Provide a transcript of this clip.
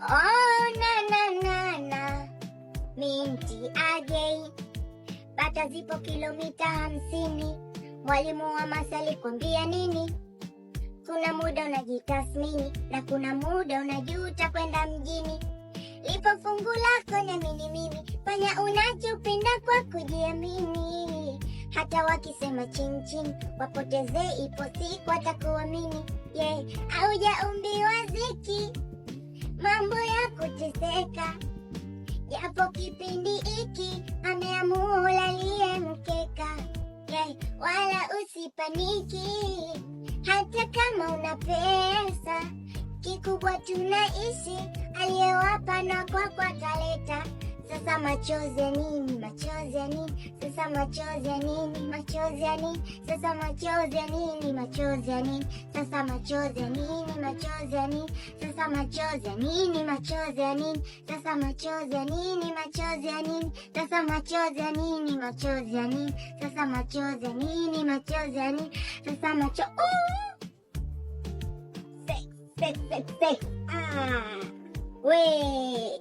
Oh, minti agei, bata zipo kilomita 50. Mwalimu wa masi alikwambia nini? Kuna muda unajitasmini na kuna muda unajuta kwenda mjini. Lipo fungu lako na mimi, fanya unachopenda kwa kujiamini. Hata wakisema ching ching, wapoteze, ipo siku watakuamini. Haujaumbiwa ziki, mambo ya kuteseka, japo kipindi hiki ameamua ulalie mkeka. Wala usipaniki hata kama una pesa, kikubwa tunaishi, aliyewapa na kwako ataleta. Sasa machozi ya nini? Machozi ya nini? Sasa machozi ya nini? Machozi ya nini? Sasa machozi ya nini? Machozi ya nini? Sasa machozi ya nini? Machozi ya nini? Sasa machozi ya nini? Machozi ya nini? Sasa machozi ya nini? Machozi ya nini? Sasa machozi ya nini? Machozi ya nini? Sasa machozi ya nini? Machozi ya nini? Sasa machozi. Sex. We